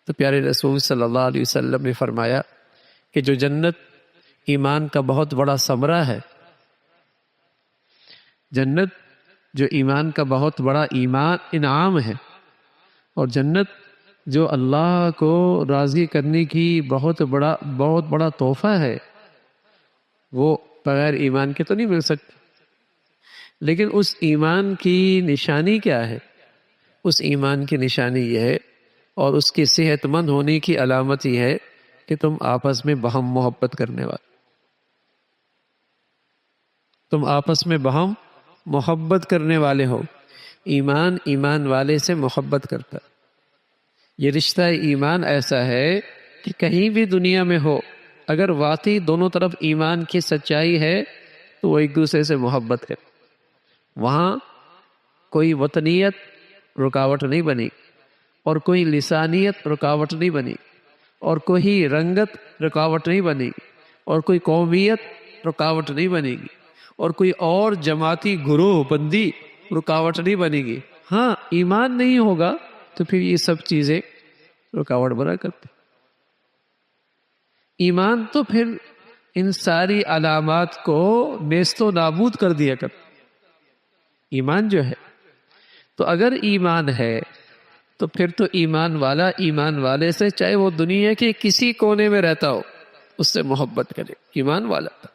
تو پیارے رسول صلی اللہ علیہ وسلم نے فرمایا کہ جو جنت ایمان کا بہت بڑا ثمرہ ہے، جنت جو ایمان کا بہت بڑا انعام ہے، اور جنت جو اللہ کو راضی کرنے کی بہت بڑا تحفہ ہے، وہ بغیر ایمان کے تو نہیں مل سکتی۔ لیکن اس ایمان کی نشانی کیا ہے؟ اس ایمان کی نشانی یہ ہے اور اس کی صحت مند ہونے کی علامت یہ ہے کہ تم آپس میں بہم محبت کرنے والے، تم آپس میں بہم محبت کرنے والے ہو۔ ایمان والے سے محبت کرتا ہے۔ یہ رشتہ ایمان ایسا ہے کہ کہیں بھی دنیا میں ہو، اگر واقعی دونوں طرف ایمان کی سچائی ہے تو وہ ایک دوسرے سے محبت ہے، وہاں کوئی وطنیت رکاوٹ نہیں بنی، اور کوئی لسانیت رکاوٹ نہیں بنی، اور کوئی رنگت رکاوٹ نہیں بنے گی، اور کوئی قومیت رکاوٹ نہیں بنے گی، اور کوئی اور جماعتی گروہ بندی رکاوٹ نہیں بنے گی۔ ہاں، ایمان نہیں ہوگا تو پھر یہ سب چیزیں رکاوٹ بنا کرتے۔ ایمان تو پھر ان ساری علامات کو نیست و نابود کر دیا کرتا۔ ایمان جو ہے، تو اگر ایمان ہے تو پھر تو ایمان والا ایمان والے سے، چاہے وہ دنیا کے کسی کونے میں رہتا ہو، اس سے محبت کرے۔ ایمان والا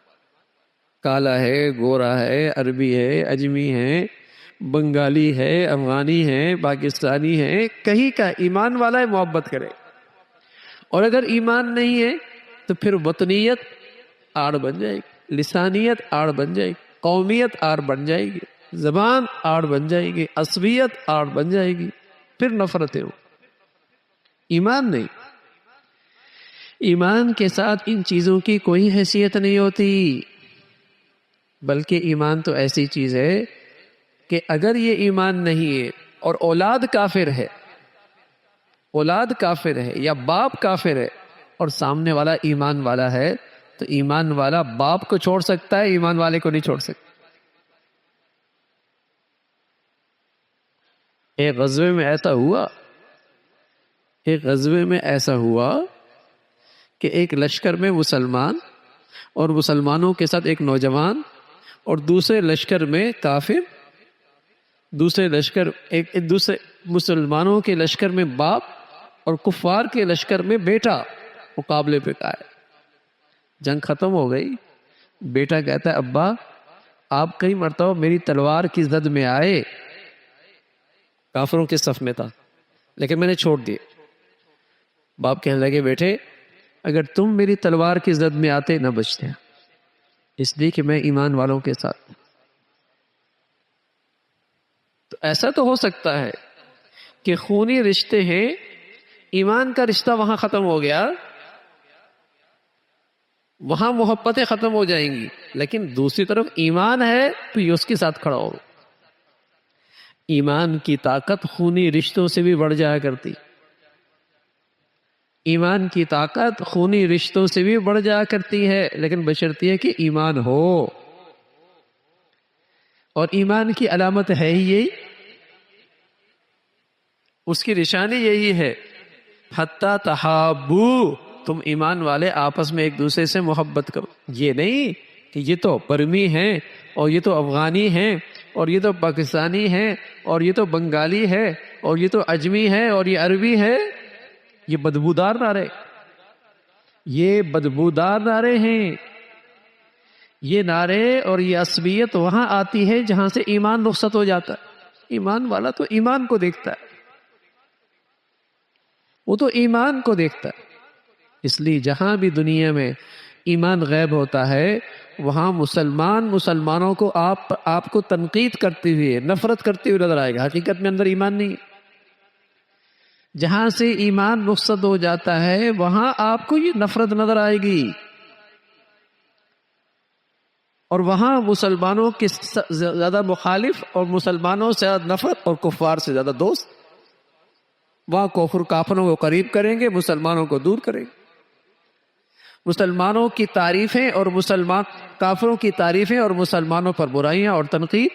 کالا ہے، گورا ہے، عربی ہے، اجمی ہے، بنگالی ہے، افغانی ہے، پاکستانی ہے، کہیں کا ایمان والا ہے، محبت کرے۔ اور اگر ایمان نہیں ہے تو پھر وطنیت آڑ بن جائے گی، لسانیت آڑ بن جائے گی، قومیت آڑ بن جائے گی، زبان آڑ بن جائے گی، عصبیت آڑ بن جائے گی، پھر نفرتیں ہو۔ ایمان نہیں، ایمان کے ساتھ ان چیزوں کی کوئی حیثیت نہیں ہوتی، بلکہ ایمان تو ایسی چیز ہے کہ اگر یہ ایمان نہیں ہے اور اولاد کافر ہے، اولاد کافر ہے یا باپ کافر ہے اور سامنے والا ایمان والا ہے، تو ایمان والا باپ کو چھوڑ سکتا ہے، ایمان والے کو نہیں چھوڑ سکتا۔ ایک غزوے میں ایسا ہوا کہ ایک لشکر میں مسلمان اور مسلمانوں کے ساتھ ایک نوجوان، اور دوسرے لشکر میں کافر، دوسرے مسلمانوں کے لشکر میں باپ اور کفار کے لشکر میں بیٹا مقابلے پہ آئے۔ جنگ ختم ہو گئی، بیٹا کہتا ہے ابا آپ کئی مرتبہ میری تلوار کی زد میں آئے، کافروں کے صف میں تھا، لیکن میں نے چھوڑ دیے۔ باپ کہنے لگے بیٹے اگر تم میری تلوار کی زد میں آتے نہ بچتے، اس لیے کہ میں ایمان والوں کے ساتھ۔ تو ایسا تو ہو سکتا ہے کہ خونی رشتے ہیں، ایمان کا رشتہ وہاں ختم ہو گیا، وہاں محبتیں ختم ہو جائیں گی، لیکن دوسری طرف ایمان ہے تو یہ اس کے ساتھ کھڑا ہو۔ ایمان کی طاقت خونی رشتوں سے بھی بڑھ جایا کرتی، ایمان کی طاقت خونی رشتوں سے بھی بڑھ جایا کرتی ہے، لیکن بشرطیہ ہے کہ ایمان ہو۔ اور ایمان کی علامت ہے ہی یہی، اس کی نشانی یہی ہے، حتی تحابو، تم ایمان والے آپس میں ایک دوسرے سے محبت کرو۔ یہ نہیں کہ یہ تو برمی ہیں اور یہ تو افغانی ہیں اور یہ تو پاکستانی ہیں اور یہ تو بنگالی ہے اور یہ تو اجمی ہے اور یہ عربی ہے۔ یہ بدبودار نعرے، یہ بدبودار نعرے ہیں۔ یہ نعرے اور یہ عصبیت وہاں آتی ہے جہاں سے ایمان رخصت ہو جاتا ہے۔ ایمان والا تو ایمان کو دیکھتا ہے، وہ تو ایمان کو دیکھتا ہے۔ اس لیے جہاں بھی دنیا میں ایمان غائب ہوتا ہے وہاں مسلمانوں کو آپ کو تنقید کرتے ہوئے، نفرت کرتے ہوئے نظر آئے گا، حقیقت میں اندر ایمان نہیں۔ جہاں سے ایمان رخصت ہو جاتا ہے وہاں آپ کو یہ نفرت نظر آئے گی، اور وہاں مسلمانوں کے زیادہ مخالف اور مسلمانوں سے زیادہ نفرت اور کفار سے زیادہ دوست۔ وہاں کفر کافروں کو قریب کریں گے، مسلمانوں کو دور کریں گے۔ مسلمانوں کی تعریفیں اور کافروں کی تعریفیں اور مسلمانوں پر برائیاں اور تنقید۔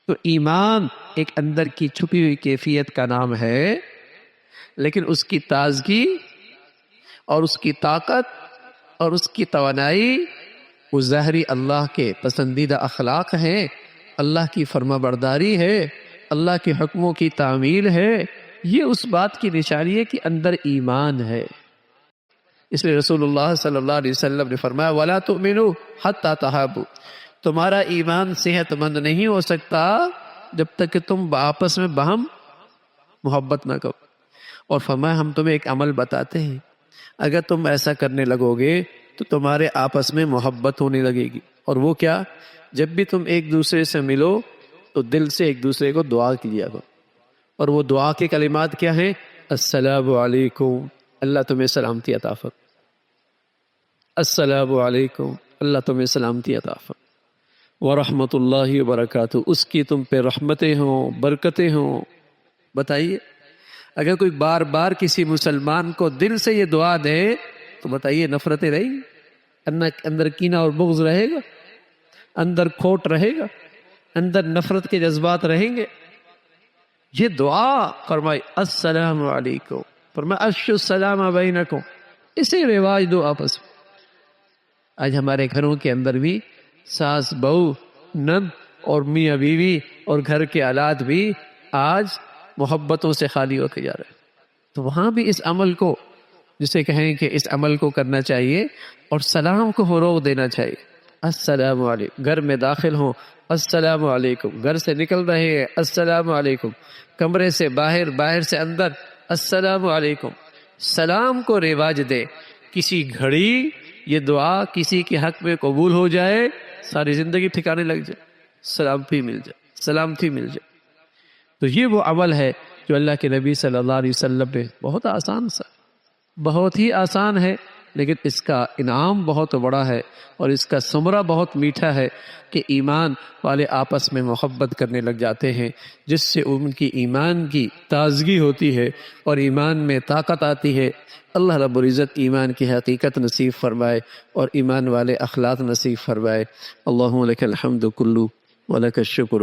تو ایمان ایک اندر کی چھپی ہوئی کیفیت کا نام ہے لیکن اس کی تازگی اور اس کی طاقت اور اس کی توانائی وہ ظاہری اللہ کے پسندیدہ اخلاق ہیں، اللہ کی فرما برداری ہے، اللہ کے حکموں کی تعمیل ہے، یہ اس بات کی نشانی ہے کہ اندر ایمان ہے۔ اس لیے رسول اللہ صلی اللہ علیہ وسلم نے فرمایا وَلَا تُؤْمِنُوا حَتَّى تَحَابُوا، تمہارا ایمان صحت مند نہیں ہو سکتا جب تک کہ تم آپس میں باہم محبت نہ کرو۔ اور فرمایا ہم تمہیں ایک عمل بتاتے ہیں، اگر تم ایسا کرنے لگو گے تو تمہارے آپس میں محبت ہونے لگے گی۔ اور وہ کیا؟ جب بھی تم ایک دوسرے سے ملو تو دل سے ایک دوسرے کو دعا کیا کرو، اور وہ دعا کے کلمات کیا ہیں؟ السلام علیکم، اللہ تمہیں سلامتی عطا فرمائے، السلام علیکم، اللہ تمہیں سلامتی عطا فرمائے، ورحمۃ اللہ وبرکاتہ، اس کی تم پہ رحمتیں ہوں، برکتیں ہوں۔ بتائیے اگر کوئی بار بار کسی مسلمان کو دل سے یہ دعا دے تو بتائیے نفرتیں رہیں گی؟ اندر کینہ اور بغض رہے گا، اندر کھوٹ رہے گا، اندر نفرت کے جذبات رہیں گے؟ یہ دعا فرمائی السلام علیکم، فرمایا افشوا السلام بینکم، اسے رواج دو آپس میں۔ آج ہمارے گھروں کے اندر بھی ساس بہو، نند اور میاں بیوی اور گھر کے آلات بھی آج محبتوں سے خالی ہوتے جا رہے ہیں۔ تو وہاں بھی اس عمل کو، جسے کہیں کہ اس عمل کو کرنا چاہیے اور سلام کو فروغ دینا چاہیے۔ السلام علیکم، گھر میں داخل ہوں السلام علیکم، گھر سے نکل رہے ہیں السلام علیکم، کمرے سے باہر، باہر سے اندر السلام علیکم، سلام کو رواج دے۔ کسی گھڑی یہ دعا کسی کے حق میں قبول ہو جائے، ساری زندگی ٹھکانے لگ جائے، سلامتی مل جائے، سلامتی مل جائے۔ تو یہ وہ عمل ہے جو اللہ کے نبی صلی اللہ علیہ وسلم نے بہت آسان سا، بہت ہی آسان ہے، لیکن اس کا انعام بہت بڑا ہے اور اس کا ثمرہ بہت میٹھا ہے کہ ایمان والے آپس میں محبت کرنے لگ جاتے ہیں، جس سے ان کی ایمان کی تازگی ہوتی ہے اور ایمان میں طاقت آتی ہے۔ اللہ رب العزت ایمان کی حقیقت نصیب فرمائے اور ایمان والے اخلاق نصیب فرمائے۔ اللہم لک الحمد کلو ولک الشکر۔